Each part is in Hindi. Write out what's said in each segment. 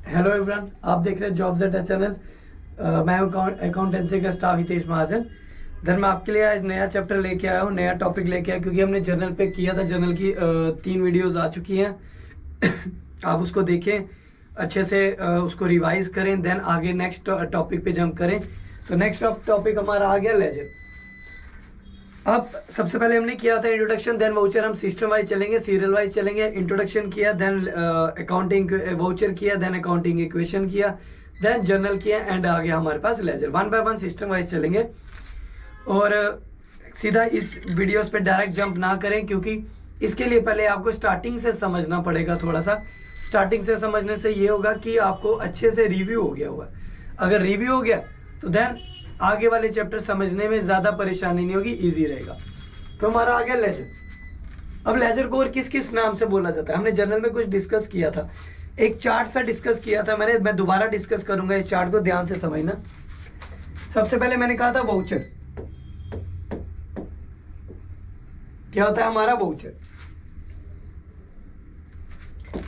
हेलो एवरीवन, आप देख रहे हैं जॉब्स एट चैनल। मैं अकाउंटेंसी का स्टाफ हितेश महाजन। मैं आपके लिए आज नया चैप्टर लेके आया हूँ, नया टॉपिक लेके आया क्योंकि हमने जर्नल पे किया था। जर्नल की 3 वीडियोस आ चुकी हैं। आप उसको देखें अच्छे से, उसको रिवाइज करें, देन आगे नेक्स्ट टॉपिक पे जंप करें। तो नेक्स्ट टॉपिक हमारा आ गया लेजर। अब सबसे पहले हमने किया था इंट्रोडक्शन, देन वाउचर। हम सिस्टम वाइज चलेंगे, सीरियल वाइज चलेंगे। इंट्रोडक्शन किया, देन अकाउंटिंग वाउचर किया, देन अकाउंटिंग इक्वेशन किया, देन जर्नल किया, एंड आ गया हमारे पास लेजर। 1 बाय 1 सिस्टम वाइज चलेंगे और सीधा इस वीडियोस पे डायरेक्ट जंप ना करें, क्योंकि इसके लिए पहले आपको स्टार्टिंग से समझना पड़ेगा। थोड़ा सा स्टार्टिंग से समझने से ये होगा कि आपको अच्छे से रिव्यू हो गया होगा। अगर रिव्यू हो गया तो देन आगे वाले चैप्टर समझने में ज़्यादा परेशानी नहीं होगी, इजी रहेगा। तो हमारा आ गया लेजर। अब लेजर को और किस किस नाम से बोला जाता है, हमने जर्नल में कुछ डिस्कस किया था। एक चार्ट सा डिस्कस किया था मैं दोबारा डिस्कस करूंगा। इस चार्ट को ध्यान से समझना। सबसे पहले मैंने कहा था वाउचर। क्या होता है हमारा वाउचर?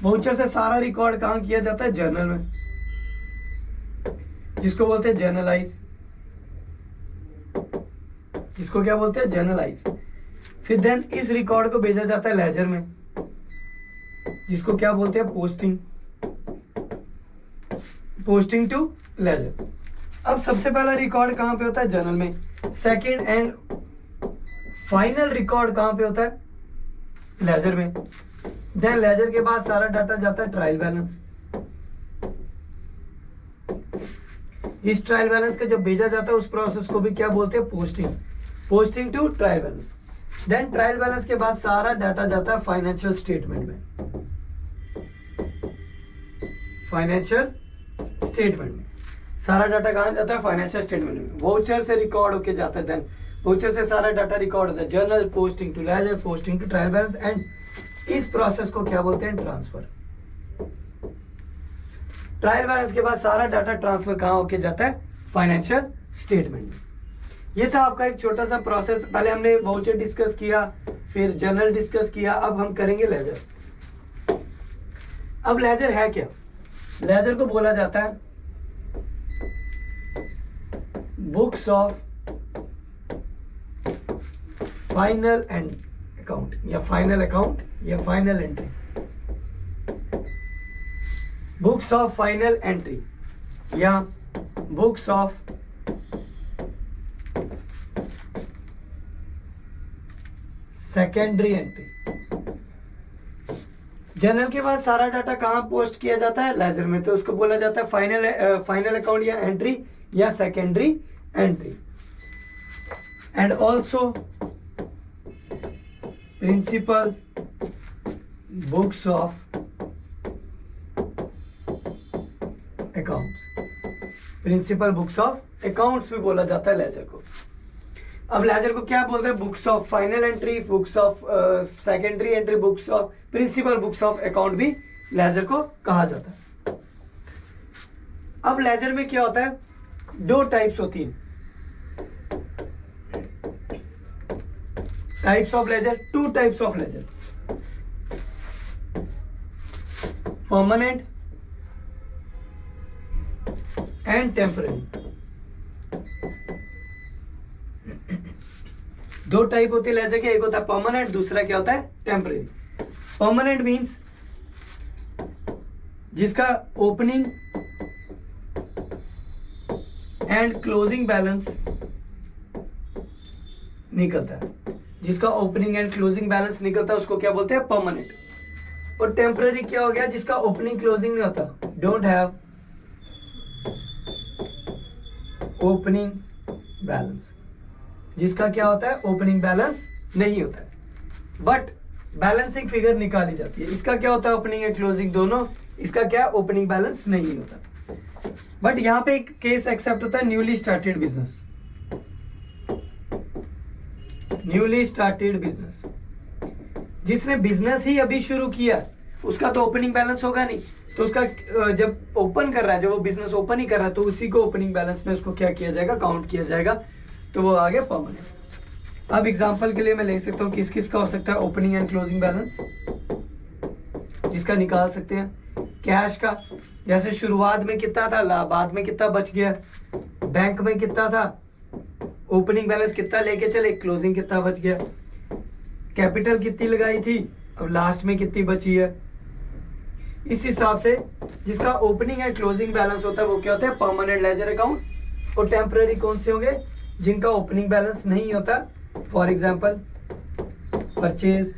वाउचर से सारा रिकॉर्ड कहां किया जाता है? जर्नल में, जिसको बोलते हैं जर्नलाइज। इसको क्या बोलते हैं? जर्नलाइज। फिर देन इस रिकॉर्ड को भेजा जाता है लेजर में, जिसको क्या बोलते हैं? पोस्टिंग। Posting to ledger. अब सबसे पहला रिकॉर्ड कहां पे होता है? जर्नल में। सेकंड एंड फाइनल रिकॉर्ड कहां पे होता है? लेजर में। देन लेजर के बाद सारा डाटा जाता है ट्रायल बैलेंस। इस ट्रायल बैलेंस का जब भेजा जाता है उस प्रोसेस को भी क्या बोलते हैं? Posting. Posting to trial balance. Then trial balance के बाद सारा डाटा जाता है फाइनेंशियल स्टेटमेंट में। फाइनेंशियल स्टेटमेंट में सारा डाटा कहां जाता है? फाइनेंशियल स्टेटमेंट में। वाउचर से रिकॉर्ड होके जाता है। देन वाउचर से सारा डाटा रिकॉर्ड होता है journal, posting to ledger, posting to trial balance, and इस प्रोसेस को क्या बोलते हैं? ट्रांसफर। ट्रायल बैलेंस के बाद सारा डाटा ट्रांसफर कहां होके जाता है? फाइनेंशियल स्टेटमेंट में। ये था आपका एक छोटा सा प्रोसेस। पहले हमने वाउचर डिस्कस किया, फिर जर्नल डिस्कस किया, अब हम करेंगे लेजर। अब लेजर है क्या? लेजर को बोला जाता है books of final and account, या फाइनल अकाउंट, या final entry. Books of final entry या books of secondary entry. Journal के बाद सारा डाटा कहां पोस्ट किया जाता है? लेजर में। तो उसको बोला जाता है फाइनल अकाउंट या एंट्री या secondary entry. And also principal books of accounts. Principal books of accounts भी बोला जाता है लेजर को। अब लेजर को क्या बोलते हैं? Books of final entry, books of secondary entry, books of principal books of account भी लेजर को कहा जाता है। अब लेजर में क्या होता है? 2 टाइप्स होती हैं। Types of ledger, 2 types of ledger, permanent and temporary. 2 type होती है लेजर के, एक होता है परमानेंट, दूसरा क्या होता है? टेम्पररी। परमानेंट मींस जिसका ओपनिंग एंड क्लोजिंग बैलेंस निकलता है। जिसका ओपनिंग एंड क्लोजिंग बैलेंस निकलता है उसको क्या बोलते हैं? परमानेंट। और टेम्पररी क्या हो गया? जिसका ओपनिंग क्लोजिंग नहीं होता, डोंट हैव ओपनिंग बैलेंस। जिसका क्या होता है? ओपनिंग बैलेंस नहीं होता है, बट बैलेंसिंग फिगर निकाली जाती है। इसका क्या होता है? ओपनिंग एंड क्लोजिंग दोनों। इसका क्या? ओपनिंग बैलेंस नहीं होता। बट यहां पे एक केस एक्सेप्ट होता है, newly started business. Newly started business, जिसने बिजनेस ही अभी शुरू किया, उसका तो ओपनिंग बैलेंस होगा नहीं। तो उसका जब ओपन कर रहा है, जब वो बिजनेस ओपन ही कर रहा है, तो उसी को ओपनिंग बैलेंस में उसको क्या किया जाएगा? काउंट किया जाएगा। तो वो आ गया परमानेंट। अब एग्जांपल के लिए मैं ले सकता हूँ किस किस का हो सकता है ओपनिंग एंड क्लोजिंग बैलेंस, जिसका निकाल सकते हैं। कैश का जैसे शुरुआत में कितना था, बाद में कितना बच गया, बैंक में कितना था, ओपनिंग बैलेंस कितना लेके चले, क्लोजिंग कितना बच गया, कैपिटल कितनी लगाई थी, अब लास्ट में कितनी बची है। इस हिसाब से जिसका ओपनिंग एंड क्लोजिंग बैलेंस होता है वो क्या होता है, परमानेंट लेजर अकाउंट। और टेम्पररी कौन से होंगे, जिनका ओपनिंग बैलेंस नहीं होता, for example purchase,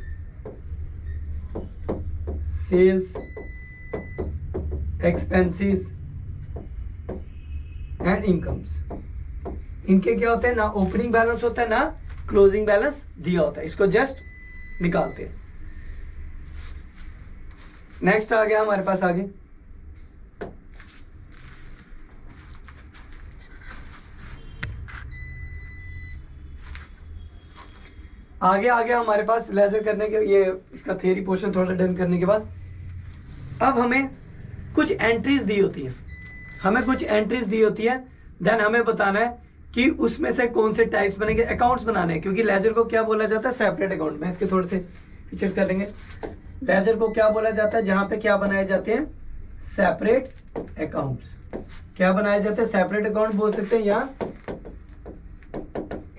sales, expenses and incomes. इनके क्या होते हैं, ना ओपनिंग बैलेंस होता है ना क्लोजिंग बैलेंस दिया होता है, इसको जस्ट निकालते हैं। नेक्स्ट आ गया हमारे पास आगे, आगे आ गया हमारे पास लेजर करने के, ये इसका थियरी पोर्शन थोड़ा डन करने के बाद अब हमें कुछ एंट्रीज दी होती है, देन हमें बताना है कि उसमें से कौन से टाइप्स बनेंगे, अकाउंट्स बनाने हैं। क्योंकि लेजर को क्या बोला जाता है, सेपरेट अकाउंट। मैं इसके थोड़े से फीचर्स कर लेंगे। लेजर को क्या बोला जाता है, जहां पे क्या बनाए जाते हैं, सेपरेट अकाउंट्स। क्या बनाए जाते हैं, सेपरेट अकाउंट बोल सकते हैं या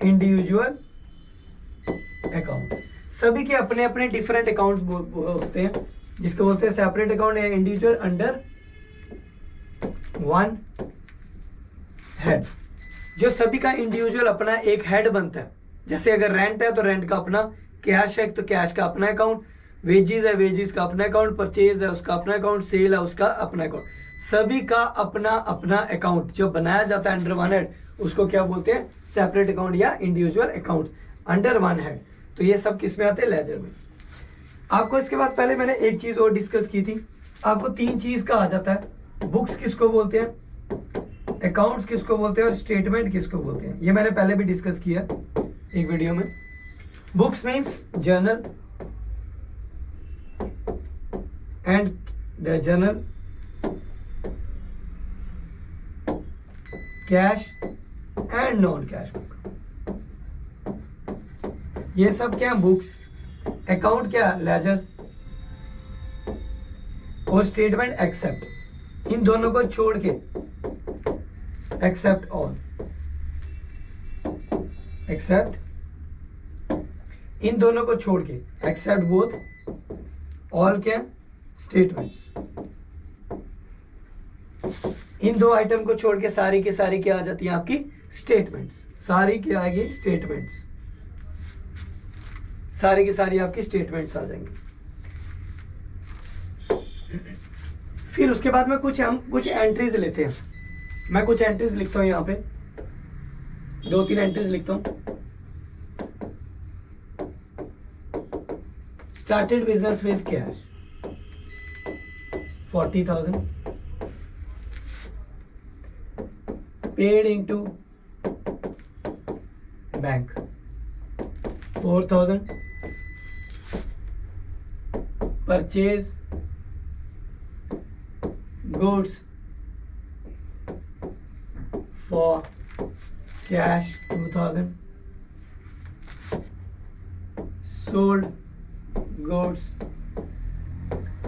इंडिविजुअल अकाउंट। सभी के अपने अपने डिफरेंट अकाउंट्स होते हैं, जिसको बोलते हैं सेपरेट अकाउंट या इंडिविजुअल अंडर वन हेड। जो सभी का इंडिविजुअल अपना एक हेड बनता है। जैसे अगर रेंट है तो रेंट का अपना, कैश है तो कैश का अपना अकाउंट, वेजेस है वेजेस का अपना अकाउंट, परचेज है उसका अपना अकाउंट, सेल है उसका अपना अकाउंट। सभी का अपना अपना अकाउंट जो बनाया जाता है अंडर वन हेड, उसको क्या बोलते हैं, सेपरेट अकाउंट या individual account under one head. तो ये सब किस में आते हैं, लेजर में। आपको इसके बाद पहले मैंने एक चीज और डिस्कस की थी, आपको तीन चीज कहा जाता है, बुक्स किसको बोलते हैं, अकाउंट्स किसको बोलते हैं और स्टेटमेंट किसको बोलते हैं। ये मैंने पहले भी डिस्कस किया एक वीडियो में। Books means journal and the journal, cash and non cash book, ये सब क्या है, बुक्स। अकाउंट क्या, लेजर, और स्टेटमेंट एक्सेप्ट। इन दोनों को छोड़ के, एक्सेप्ट ऑल, एक्सेप्ट, इन दोनों को छोड़ के, एक्सेप्ट बोथ, ऑल क्या, स्टेटमेंट्स। इन दो आइटम को छोड़ के सारी की सारी क्या आ जाती है आपकी, स्टेटमेंट्स। सारी क्या आएगी, स्टेटमेंट्स। सारी की सारी आपकी स्टेटमेंट्स आ जाएंगी। फिर उसके बाद में हम कुछ एंट्रीज लेते हैं। मैं कुछ एंट्रीज लिखता हूं, यहां पे 2-3 एंट्रीज लिखता हूं। Started business with cash 40,000, paid into bank 4,000, purchase goods for cash 2,000, sold goods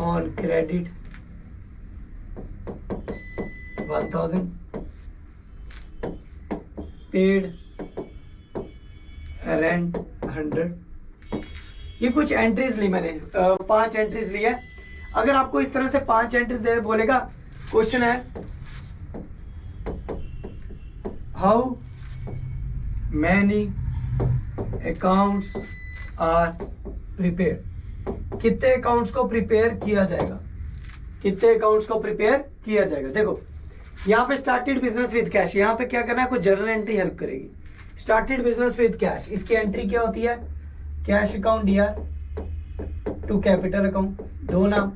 on credit 1,000, paid rent 100। ये कुछ एंट्रीज ली मैंने, 5 एंट्रीज ली है। अगर आपको इस तरह से 5 एंट्रीज दे बोलेगा, क्वेश्चन है how many accounts are prepare, कितने अकाउंट्स को प्रिपेयर किया जाएगा, कितने अकाउंट्स को प्रिपेयर किया जाएगा। देखो यहाँ पे स्टार्टेड बिजनेस विद कैश, यहाँ पे क्या करना है, कुछ जर्नल एंट्री हेल्प करेगी। स्टार्टेड बिजनेस विद कैश, इसकी एंट्री क्या होती है, कैश अकाउंट दिया टू कैपिटल अकाउंट, 2 नाम।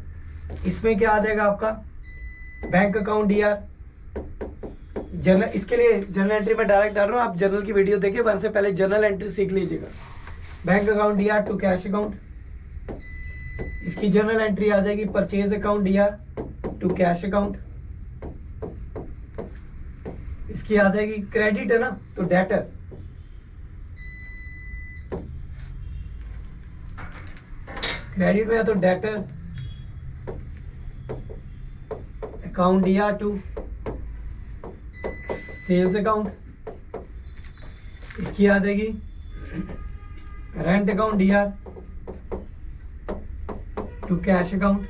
इसमें क्या आ जाएगा आपका, बैंक अकाउंट दिया, जर्नल। इसके लिए जर्नल एंट्री में डायरेक्ट डाल रहा हूँ, आप जर्नल की वीडियो देखिए, वन से पहले जर्नल एंट्री सीख लीजिएगा। बैंक अकाउंट दिया टू कैश अकाउंट, इसकी जर्नल एंट्री आ जाएगी परचेज अकाउंट दिया टू कैश अकाउंट, इसकी आ जाएगी क्रेडिट है ना तो डेटर, क्रेडिट में या तो debtor account DR2, sales account, इसकी आ जाएगी rent account DR2, cash account.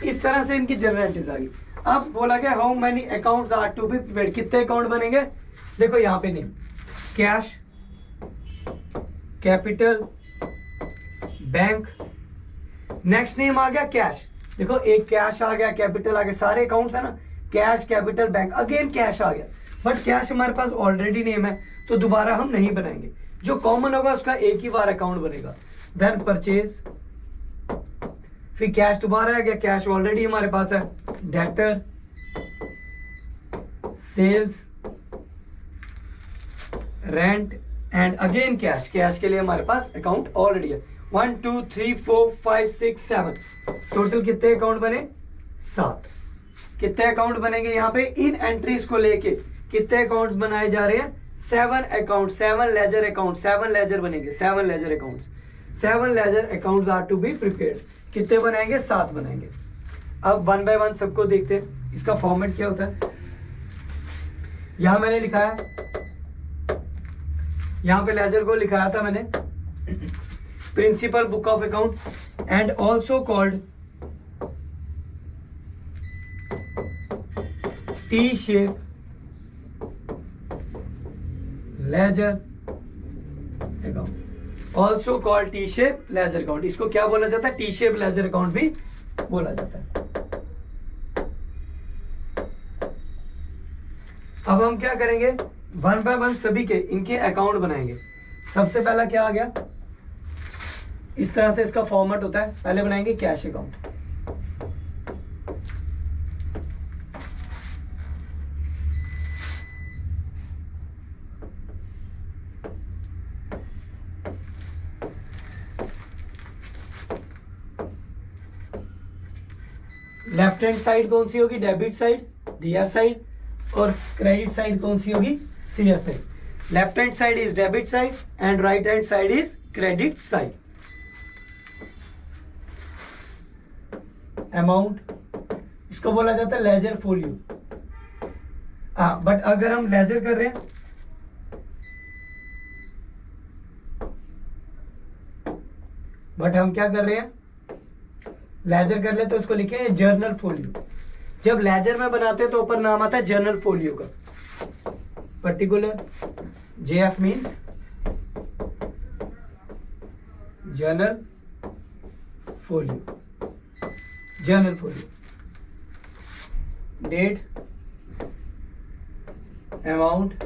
इस तरह से इनकी जनरल एंट्रीज आ गई। अब बोला गया how many accounts are to be prepared, कितने अकाउंट बनेंगे। देखो यहाँ पे name cash, capital, bank, next name आ गया कैश। देखो एक कैश आ गया, कैपिटल आ गया, सारे अकाउंट्स है ना, cash, capital, bank, again cash आ गया। बट कैश हमारे पास ऑलरेडी नेम है तो दोबारा हम नहीं बनाएंगे, जो कॉमन होगा उसका एक ही बार अकाउंट बनेगा। देन परचेज, फिर कैश दोबारा आ गया, कैश ऑलरेडी हमारे पास है, debtor, sales, rent and again cash. Cash के लिए हमारे पास अकाउंट ऑलरेडी है। 1 2 3 4 5 6 7, टोटल कितने अकाउंट बने, 7। कितने अकाउंट बनेंगे यहाँ पे इन एंट्रीज को लेके, कितने अकाउंट्स बनाए जा रहे हैं, 7 अकाउंट, 7 लेजर अकाउंट, 7 लेजर बनेंगे, 7 ledger accounts, 7 ledger accounts are to be prepared. कितने बनाएंगे, 7 बनाएंगे। अब वन बाय वन सबको देखते हैं। इसका फॉर्मेट क्या होता है, यहां मैंने लिखा है, यहां पे लेजर को लिखाया था मैंने, principal book of account and also called T shape ledger account, also called T shape ledger account. इसको क्या बोला जाता है, टी शेप लेजर अकाउंट भी बोला जाता है। अब हम क्या करेंगे, वन बाय वन सभी के इनके अकाउंट बनाएंगे। सबसे पहला क्या आ गया, इस तरह से इसका फॉर्मेट होता है। पहले बनाएंगे cash account, left hand side कौन सी होगी, डेबिट साइड, DR साइड, और क्रेडिट साइड कौन सी होगी, CR side. Left hand side is debit side and right hand side is credit side. Amount, इसको बोला जाता है लेजर फोलियो। बट अगर हम लेजर कर रहे हैं, बट हम क्या कर रहे हैं, लेजर कर ले तो इसको लिखे जर्नल फोलियो। जब लेजर में बनाते हैं तो ऊपर नाम आता है जर्नल फोलियो का। Particular JF means journal folio, journal folio. Date, amount,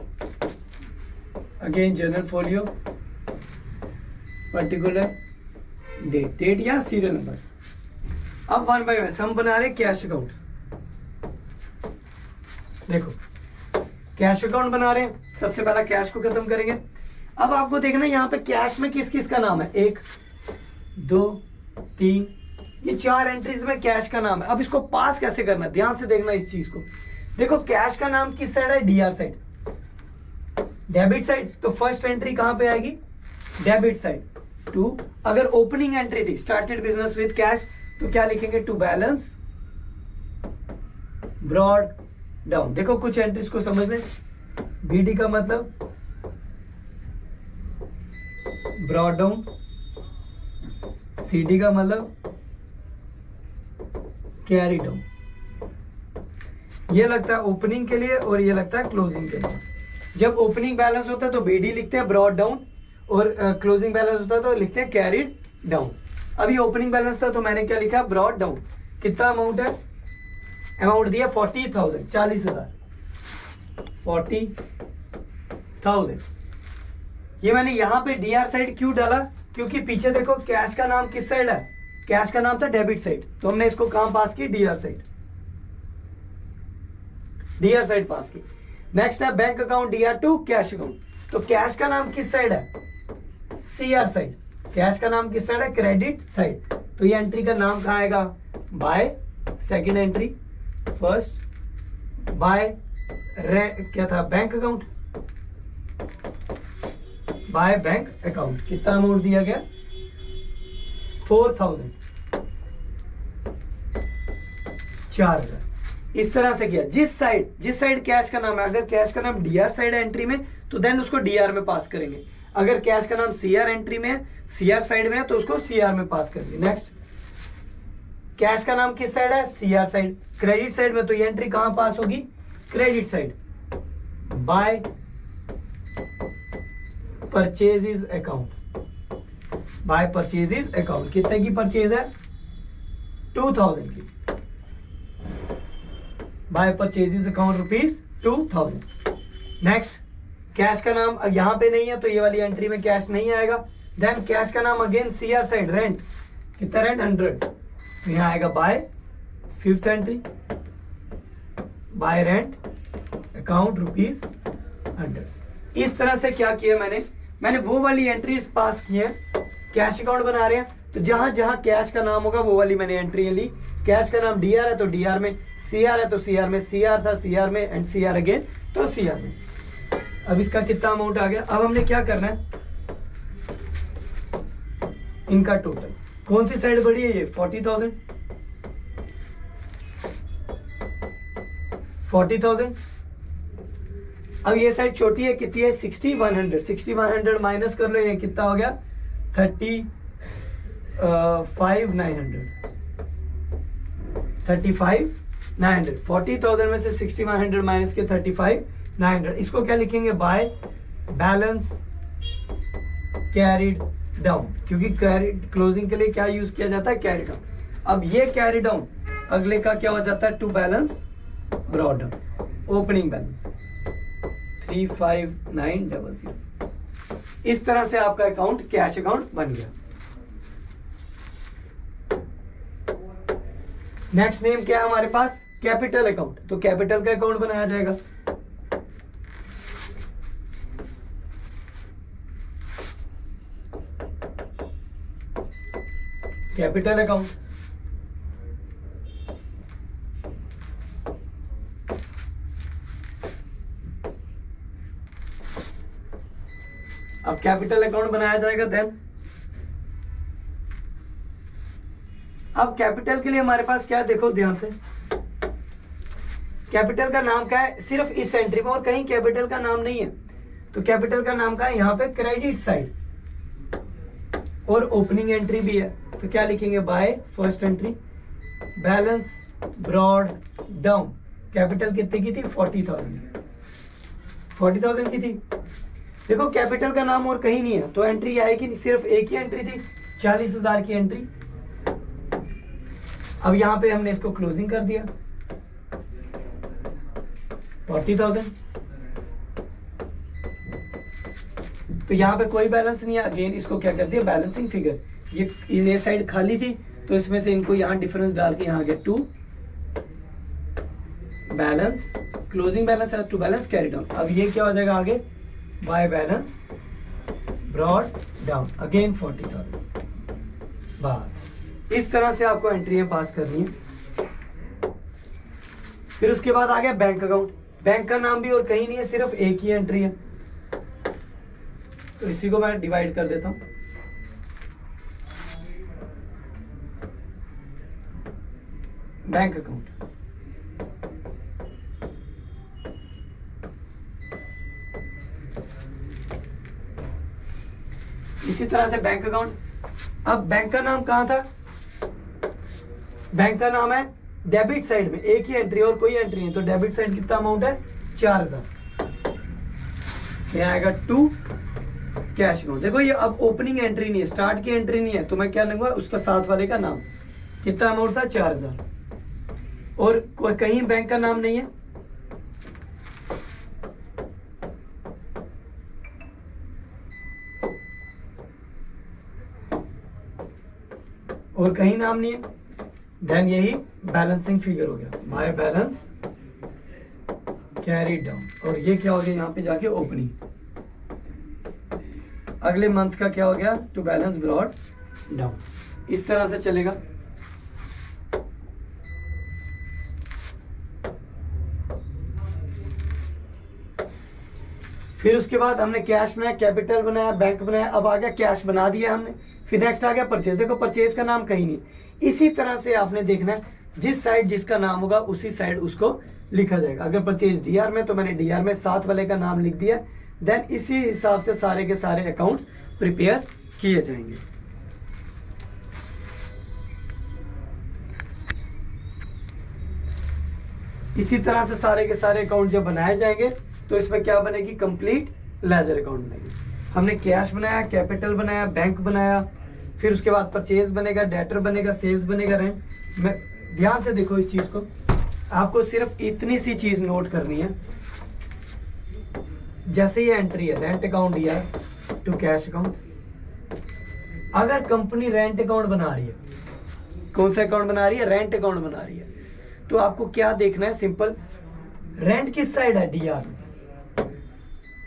again journal folio, particular, date, date या सीरियल नंबर। अब वन बाय वन हम बना रहे कैश अकाउंट। देखो कैश अकाउंट बना रहे हैं, सबसे पहला कैश को खत्म करेंगे। अब आपको देखना यहाँ पे कैश में किस किस का नाम है, 1 2 3, ये 4 एंट्रीज में कैश का नाम है। अब इसको पास कैसे करना है, ध्यान से देखना इस चीज को। देखो कैश का नाम किस साइड है, DR साइड, डेबिट साइड, तो फर्स्ट एंट्री कहां पे आएगी, डेबिट साइड। 2, अगर ओपनिंग एंट्री थी, स्टार्टेड बिजनेस विद कैश, तो क्या लिखेंगे, टू बैलेंस ब्रॉड डाउन। देखो कुछ एंट्रीज को समझ लें, BD का मतलब ब्रॉड डाउन, CD का मतलब कैरी डाउन। ये लगता है ओपनिंग के लिए और ये लगता है क्लोजिंग के लिए। जब ओपनिंग बैलेंस होता है तो BD लिखते हैं ब्रॉड डाउन, और क्लोजिंग बैलेंस होता है तो लिखते हैं कैरीड डाउन। अभी ओपनिंग बैलेंस था तो मैंने क्या लिखा, ब्रॉड डाउन। कितना अमाउंट है, अमाउंट दिया 40,000, 40,000, 40,000। ये मैंने यहां पे DR साइड क्यों डाला, क्योंकि पीछे देखो कैश का नाम किस साइड है, कैश का नाम था डेबिट साइड, तो हमने इसको कहां पास की, DR साइड, DR साइड पास की। नेक्स्ट है bank account DR2, cash account, तो कैश का नाम किस साइड है, CR साइड, कैश का नाम किस साइड है, क्रेडिट साइड, तो ये एंट्री का नाम कहां आएगा, by. Second entry, first by क्या था, bank account, by bank account. कितना अमाउंट दिया गया, 4,000। 4000। इस तरह से किया। जिस साइड कैश का नाम है, अगर कैश का नाम डीआर साइड है एंट्री में तो देन उसको डीआर में पास करेंगे। अगर कैश का नाम सीआर एंट्री में है, सीआर साइड में है तो उसको सीआर में पास करेंगे। नेक्स्ट, कैश का नाम किस साइड है? CR side. क्रेडिट साइड में तो ये एंट्री कहां पास होगी? Credit side. By purchases account, by purchases account. कितने की परचेज है? 2000 की। By purchases account ₹2000। Next, cash का नाम यहां पे नहीं है तो ये वाली एंट्री में कैश नहीं आएगा। देन कैश का नाम अगेन सीआर साइड, रेंट। कितना रेंट? 100। तो यहां आएगा by 5th entry, by rent account ₹100। इस तरह से क्या किया मैंने वो वाली एंट्रीज पास की है। कैश अकाउंट बना रहे हैं तो जहां जहां कैश का नाम होगा वो वाली मैंने एंट्री ली। कैश का नाम डीआर है तो डीआर में, सीआर है तो सीआर में, सीआर था सीआर में, एंड सीआर अगेन तो सीआर में। अब इसका कितना अमाउंट आ गया? अब हमने क्या करना है, इनका टोटल। कौन सी साइड बढ़ी है? ये 40,000। अब ये साइड छोटी है, कितनी है? 6100। 6100 माइनस कर लो, ये कितना हो गया? 35,900। 35,900। 40,000 में से 6100 माइनस के 35,900। इसको क्या लिखेंगे? बाय बैलेंस कैरिड डाउन, क्योंकि क्लोजिंग के लिए क्या यूज किया जाता है? Carry down. अब ये कैरी डाउन अगले का क्या हो जाता है? To balance brought down. Opening balance 35900। इस तरह से आपका अकाउंट कैश अकाउंट बन गया। नेक्स्ट नेम क्या है हमारे पास? Capital account. तो कैपिटल का अकाउंट बनाया जाएगा। कैपिटल अकाउंट, अब कैपिटल अकाउंट बनाया जाएगा। देन अब कैपिटल के लिए हमारे पास क्या है? देखो ध्यान से, कैपिटल का नाम क्या है? सिर्फ इस एंट्री में, और कहीं कैपिटल का नाम नहीं है। तो कैपिटल का नाम क्या है? यहाँ पे क्रेडिट साइड, और ओपनिंग एंट्री भी है। तो क्या लिखेंगे? By first entry balance brought down. Capital कितने की थी? 40,000 की थी। देखो कैपिटल का नाम और कहीं नहीं है तो एंट्री आएगी नहीं, सिर्फ एक ही एंट्री थी, 40,000 की एंट्री। अब यहां पे हमने इसको क्लोजिंग कर दिया 40,000। तो यहाँ पे कोई बैलेंस नहीं है, अगेन इसको क्या कर दिया? Balancing figure. ये साइड खाली थी तो इसमें से इनको यहाँ डिफरेंस डाल के यहाँ आ गया 2 बैलेंस, क्लोजिंग बैलेंस है 2 बैलेंस कैरी डाउन। अब ये क्या हो जाएगा आगे? By balance brought down again 40,000। बस इस तरह से आपको एंट्रियां पास करनी है। फिर उसके बाद आ गया बैंक अकाउंट। बैंक का नाम भी और कहीं नहीं है, सिर्फ एक ही एंट्री है। तो इसी को मैं डिवाइड कर देता हूं। बैंक अकाउंट, इसी तरह से बैंक अकाउंट। अब बैंक का नाम कहां था? बैंक का नाम है डेबिट साइड में, एक ही एंट्री और कोई एंट्री नहीं। तो डेबिट साइड कितना अमाउंट है? 4,000। यहाँ आएगा 2 कैश अकाउंट। देखो ये अब ओपनिंग एंट्री नहीं है, स्टार्ट की एंट्री नहीं है, तो मैं क्या लूंगा? उसका साथ वाले का नाम। कितना अमाउंट था? 4,000। और कोई कहीं बैंक का नाम नहीं है, और कहीं नाम नहीं है, देन यही बैलेंसिंग फिगर हो गया, बाय बैलेंस कैरी डाउन। और ये क्या हो गया यहाँ पे जाके? ओपनिंग। अगले मंथ का क्या हो गया? To balance brought down. इस तरह से चलेगा। फिर उसके बाद हमने कैश बनाया, कैपिटल बनाया, बैंक बनाया। अब आ गया कैश बना दिया हमने। फिर नेक्स्ट आ गया परचेज। देखो परचेज का नाम कहीं नहीं। इसी तरह से आपने देखना है जिस साइड जिसका नाम होगा उसी साइड उसको लिखा जाएगा। अगर परचेज डीआर में तो मैंने डीआर में साथ वाले का नाम लिख दिया, देन इसी हिसाब से सारे के सारे अकाउंट्स प्रिपेयर किए जाएंगे। इसी तरह से सारे के सारे अकाउंट जब बनाए जाएंगे तो इसमें क्या बनेगी, कंप्लीट लेजर अकाउंट बनेगी। हमने कैश बनाया, कैपिटल बनाया, बैंक बनाया, फिर उसके बाद परचेज बनेगा, डेटर बनेगा, सेल्स बनेगा, रेंट। मैं ध्यान से देखो इस चीज को, आपको सिर्फ इतनी सी चीज नोट करनी है। जैसे ये एंट्री है रेंट अकाउंट या टू कैश अकाउंट, अगर कंपनी रेंट अकाउंट बना रही है, कौन सा अकाउंट बना रही है, रेंट अकाउंट बना रही है, तो आपको क्या देखना है, सिंपल, रेंट किस साइड है, डीआर,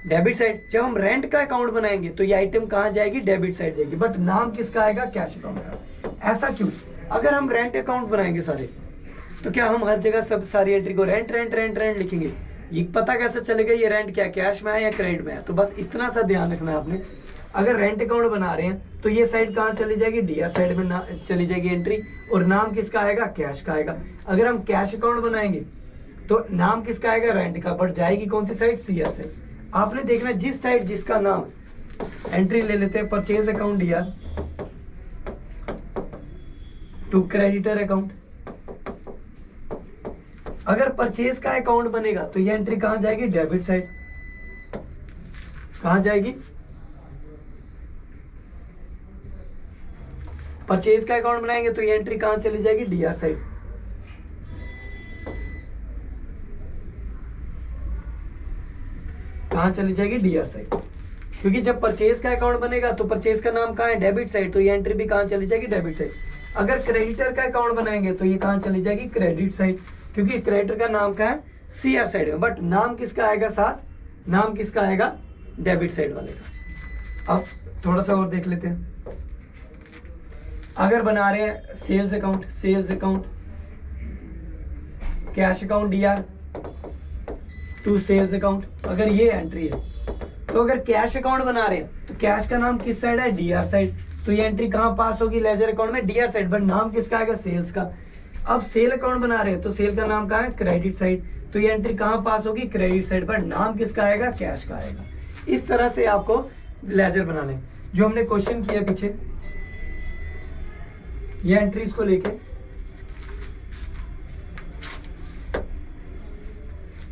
डेबिट साइड। जब हम रेंट का अकाउंट बनाएंगे तो ये आइटम कहां जाएगी, डेबिट साइड जाएगी, बट नाम किसका आएगा, कैश अकाउंट का। ऐसा क्यों, अगर हम रेंट अकाउंट बनाएंगे सारे, तो क्या हम हर जगह सब सारी एंट्री को रेंट रेंट रेंट रेंट लिखेंगे, ये पता कैसे चलेगा ये रेंट क्या कैश में है या क्रेडिट में है। तो बस इतना सा ध्यान रखना है आपने। अगर रेंट अकाउंट बना रहे हैं तो ये साइड कहाँ चली जाएगी, डीआर साइड में चली जाएगी एंट्री, और नाम किसका आएगा, कैश का आएगा। अगर हम कैश अकाउंट बनाएंगे तो नाम किसका आएगा, रेंट का, बट जाएगी कौन सी साइड, सीआर साइड। आपने देखना जिस साइड जिसका नाम, एंट्री ले लेते हैं purchase account DR to creditor account. अगर परचेज का अकाउंट बनेगा तो ये एंट्री कहां जाएगी, डेबिट साइड। कहां जाएगी, परचेज का अकाउंट बनाएंगे तो ये एंट्री कहां चली जाएगी, डीआर साइड। कहां चली जाएगी, डीआर साइड, क्योंकि जब परचेज का अकाउंट बनेगा तो परचेज का नाम कहां है, डेबिट साइड, तो ये एंट्री भी कहां चली जाएगी, डेबिट साइड। अगर क्रेडिटर का अकाउंट बनाएंगे तो ये कहां चली जाएगी, क्रेडिट साइड, क्योंकि क्रेडिटर का नाम क्या है, सीआर साइड में, बट नाम किसका आएगा साथ, नाम किसका आएगा, डेबिट साइड वाले का। अब थोड़ा सा और देख लेते हैं। अगर बना रहे हैं sales account, sales account cash account DR to sales account, अगर ये एंट्री है, तो अगर कैश अकाउंट बना रहे हैं तो कैश का नाम किस साइड है, डीआर साइड, तो ये एंट्री कहां पास होगी, लेजर अकाउंट में, डीआर साइड, बट नाम किसका आएगा, सेल्स का। अब सेल अकाउंट बना रहे हैं तो सेल का नाम कहां है, क्रेडिट साइड, तो ये एंट्री कहां पास होगी, क्रेडिट साइड, पर नाम किसका आएगा, कैश का आएगा। इस तरह से आपको लेजर बनाने, जो हमने क्वेश्चन किया पीछे, ये एंट्रीज को लेके,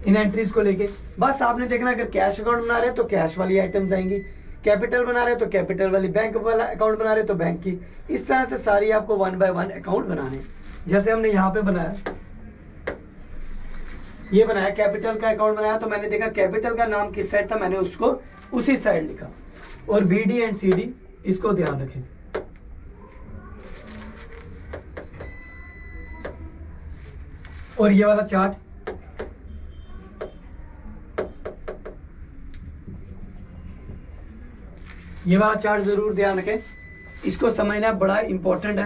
इन एंट्रीज को लेके बस आपने देखना, अगर कैश अकाउंट बना रहे हैं तो कैश वाली आइटम्स आएंगी, कैपिटल बना रहे हैं तो कैपिटल वाली, बैंक वाला अकाउंट बना रहे हैं तो बैंक की। इस तरह से सारी आपको 1 बाय 1 अकाउंट बनाने हैं। जैसे हमने यहाँ पे बनाया, ये बनाया कैपिटल का अकाउंट बनाया, तो मैंने देखा कैपिटल का नाम किस साइड था, मैंने उसको उसी साइड लिखा। और बीडी एंड सीडी इसको ध्यान रखें। और ये वाला चार्ट, ये वाला चार्ट जरूर ध्यान रखें, इसको समझना बड़ा इंपॉर्टेंट है।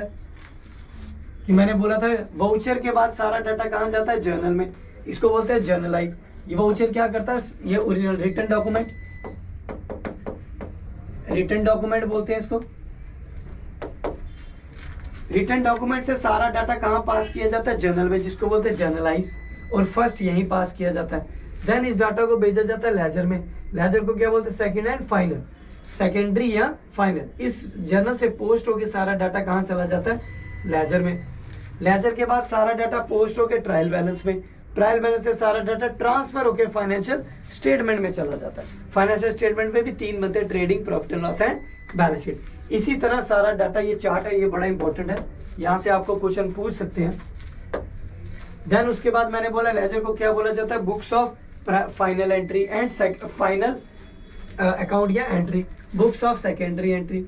कि मैंने बोला था वाउचर के बाद सारा डाटा कहां जाता है, जर्नल में, इसको बोलते हैं जर्नलाइज। ये वाउचर क्या करता है, ये original written document, written document बोलते हैं इसको। रिटन डॉक्यूमेंट से सारा डाटा कहां पास किया जाता है, जर्नल में, जिसको बोलते हैं जर्नलाइज, और फर्स्ट यहीं पास किया जाता है। देन इस डाटा को भेजा जाता है लेजर में, लेजर को क्या बोलते हैं, सेकेंड एंड फाइनल, सेकेंडरी या फाइनल। इस जर्नल से पोस्ट होकर सारा डाटा कहां चला जाता है, लेजर में। लेजर के बाद सारा डाटा पोस्ट होकर ट्रायल बैलेंस में, ट्रायल बैलेंस से सारा डाटा ट्रांसफर होकर फाइनेंशियल स्टेटमेंट में चला जाता है। फाइनेंशियल स्टेटमेंट में भी 3 बनते हैं, trading, profit and loss and balance sheet. इसी तरह सारा डाटा, ये चार्ट है, ये बड़ा इंपॉर्टेंट है, यहाँ से आपको क्वेश्चन पूछ सकते हैं। देन उसके बाद मैंने बोला लेजर को क्या बोला जाता है, books of final entry and final account या entry, books of secondary entry,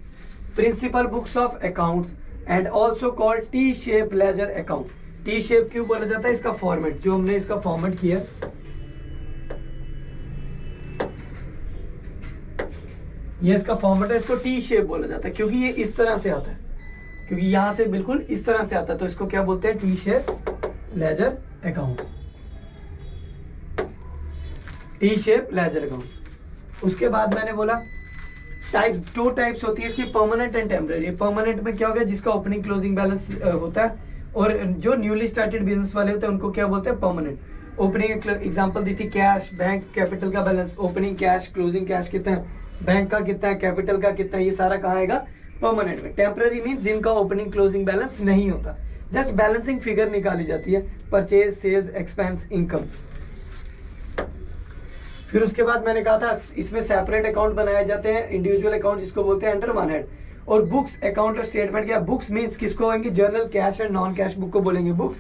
principal books of accounts and also called T shape ledger account. T shape क्यों बोला जाता है, इसका फॉर्मेट, जो हमने इसका फॉर्मेट किया, ये इसका फॉर्मेट है, इसको टी शेप बोला जाता है क्योंकि ये इस तरह से आता है, क्योंकि यहां से बिल्कुल इस तरह से आता है, तो इसको क्या बोलते हैं, T shape ledger account, T shape ledger account. उसके बाद मैंने बोला टाइप, 2 टाइप्स होती है इसकी, परमानेंट एंड टेम्परेरी। परमानेंट में क्या होगा, जिसका ओपनिंग क्लोजिंग बैलेंस होता है और जो न्यूली स्टार्टेड बिजनेस वाले होते हैं उनको क्या बोलते हैं, परमानेंट। ओपनिंग एग्जांपल दी थी, कैश, बैंक, कैपिटल का balance, opening cash, closing cash कितना है, बैंक का कितना है, कैपिटल का कितना है, ये सारा कहाँ आएगा, परमानेंट में। टेम्पररी मीन्स जिनका ओपनिंग क्लोजिंग बैलेंस नहीं होता, जस्ट बैलेंसिंग फिगर निकाली जाती है, परचेज, सेल्स, एक्सपेंस, इनकम्स। फिर उसके बाद मैंने कहा था इसमें सेपरेट अकाउंट बनाए जाते हैं, इंडिविजुअल अकाउंट जिसको बोलते हैं अंडर वन हेड। और बुक्स, अकाउंट और स्टेटमेंट क्या, बुक्स मीन्स किसको होंगी, journal, cash and non cash book को बोलेंगे बुक्स,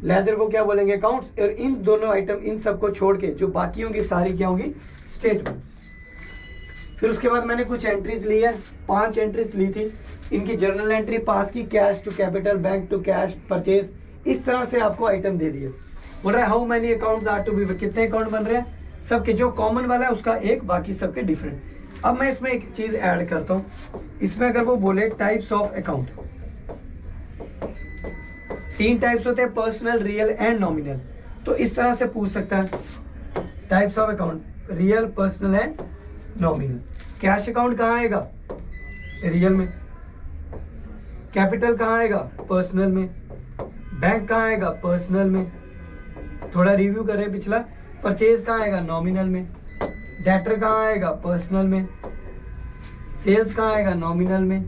लेजर को क्या बोलेंगे, अकाउंट्स। और इन दोनों आइटम, इन सबको छोड़ के जो बाकी होंगी सारी क्या होंगी, स्टेटमेंट्स। फिर उसके बाद मैंने कुछ एंट्रीज ली है, 5 एंट्रीज ली थी, इनकी जर्नल एंट्री पास की, cash to capital, bank to cash, purchase, इस तरह से आपको आइटम दे दिए। बोल रहा है how many accounts are to be, कितने अकाउंट बन रहे हैं, सबके जो कॉमन वाला है उसका एक, बाकी सबके डिफरेंट। अब मैं इसमें एक चीज ऐड करता हूं, इसमें अगर वो बोले टाइप्स ऑफ अकाउंट, 3 टाइप्स होते हैं, पर्सनल, रियल एंड नॉमिनल। तो इस तरह से पूछ सकता है, types of account, real, personal and nominal. Cash account कहाँ आएगा, रियल में। कैपिटल कहाँ आएगा, पर्सनल में। बैंक कहाँ आएगा, पर्सनल में। थोड़ा रिव्यू कर रहे हैं पिछला। परचेज कहाँ आएगा, नॉमिनल में। डेटर कहाँ आएगा, पर्सनल में। सेल्स कहाँ आएगा, नॉमिनल में।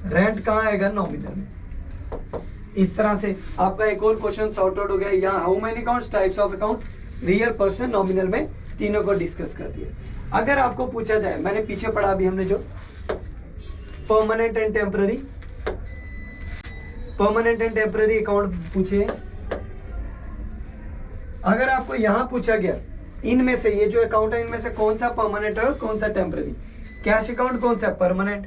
रेंट कहाँ आएगा, नॉमिनल में। इस तरह से आपका एक और क्वेश्चन सॉर्ट आउट हो गया। यहाँ how many accounts, types of account, real, personal, nominal में तीनों को डिस्कस कर दिया। अगर आपको पूछा जाए, मैंने पीछे पढ़ा अभी हमने जो permanent and temporary, permanent and temporary account पूछे, अगर आपको यहां पूछा गया इनमें से, ये जो अकाउंट है इनमें से कौन सा परमानेंट है और कौन सा टेम्पररी, कैश अकाउंट कौन सा है, परमानेंट।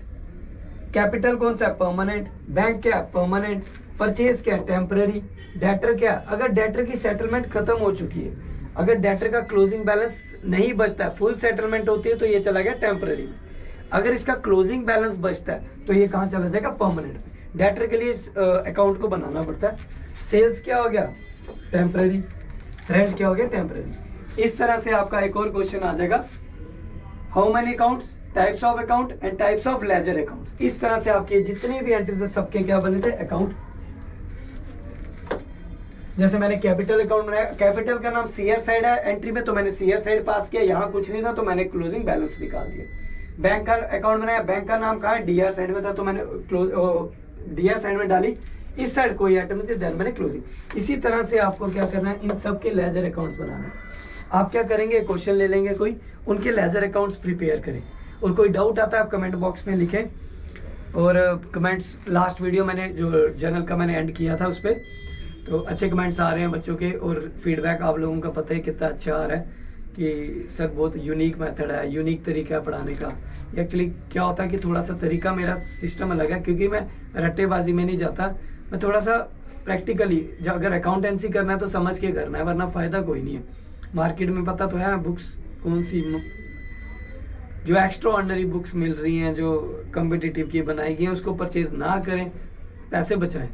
कैपिटल कौन सा है, परमानेंट। बैंक क्या है, परमानेंट। परचेज क्या है, टेम्पररी। डेटर क्या है, अगर डेटर की सेटलमेंट खत्म हो चुकी है, अगर डेटर का क्लोजिंग बैलेंस नहीं बचता है, फुल सेटलमेंट होती है, तो ये चला गया टेम्पररी में। अगर इसका क्लोजिंग बैलेंस बचता है तो ये कहाँ चला जाएगा, परमानेंट में। डेटर के लिए अकाउंट को बनाना पड़ता है। सेल्स क्या हो गया, टेम्पररी। रेंट क्या हो गया, टेम्पररी। इस तरह से आपका एक और क्वेश्चन आ जाएगा, how many accounts, types of account and types of ledger accounts. इस तरह से आपके जितने भी एंट्रीज है सबके क्या बने थे, अकाउंट। जैसे मैंने कैपिटल अकाउंट बनाया, कैपिटल का नाम सीआर साइड है एंट्री में, तो मैंने सीआर साइड पास किया, यहाँ कुछ नहीं था तो मैंने क्लोजिंग बैलेंस निकाल दिया। बैंक का अकाउंट बनाया, बैंक का नाम कहाँ है, डीआर साइड में था, तो मैंने डीआर साइड में डाली, इस साइड कोई आइटम नहीं थी, देन मैंने क्लोजिंग। इसी तरह से आपको क्या करना है, इन सब के लेजर अकाउंट्स बनाना है। आप क्या करेंगे, क्वेश्चन ले लेंगे कोई, उनके लेजर अकाउंट्स प्रिपेयर करें, और कोई डाउट आता है आप कमेंट बॉक्स में लिखें। और कमेंट्स, लास्ट वीडियो मैंने जो जर्नल का मैंने एंड किया था उस पर, तो अच्छे कमेंट्स आ रहे हैं बच्चों के, और फीडबैक आप लोगों का पता है कितना अच्छा आ रहा है कि सर बहुत यूनिक मेथड है, यूनिक तरीका है पढ़ाने का। एक्चुअली क्या होता है कि थोड़ा सा तरीका मेरा सिस्टम अलग है, क्योंकि मैं रट्टेबाजी में नहीं जाता, मैं थोड़ा सा प्रैक्टिकली, अगर अकाउंटेंसी करना है तो समझ के करना है, वरना फ़ायदा कोई नहीं है। मार्केट में पता तो है बुक्स कौन सी, जो एक्स्ट्रा ऑर्डिनरी बुक्स मिल रही हैं, जो कम्पिटिटिव की बनाई गई हैं, उसको परचेज ना करें, पैसे बचाएं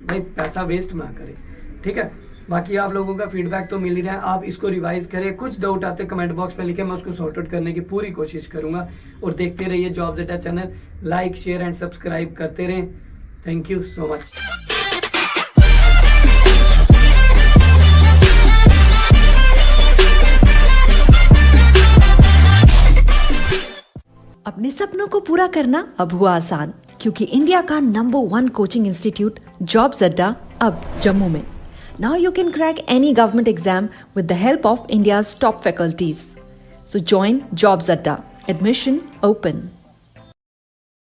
भाई, पैसा वेस्ट ना करें, ठीक है। बाकी आप लोगों का फीडबैक तो मिल ही रहा है, आप इसको रिवाइज करें। कुछ डाउट आते कमेंट बॉक्स पे लिखें, मैं उसको सॉर्ट आउट करने की पूरी कोशिश करूंगा। और देखते रहिए jobs Etah channel, like, share and subscribe करते रहें। Thank you so much. अपने सपनों को पूरा करना अब हुआ आसान, क्योंकि इंडिया का नंबर 1 कोचिंग इंस्टीट्यूट जॉब्स अड्डा अब जम्मू में। Now you can crack any government exam with the help of India's top faculties. So join Jobs Adda. Admission open.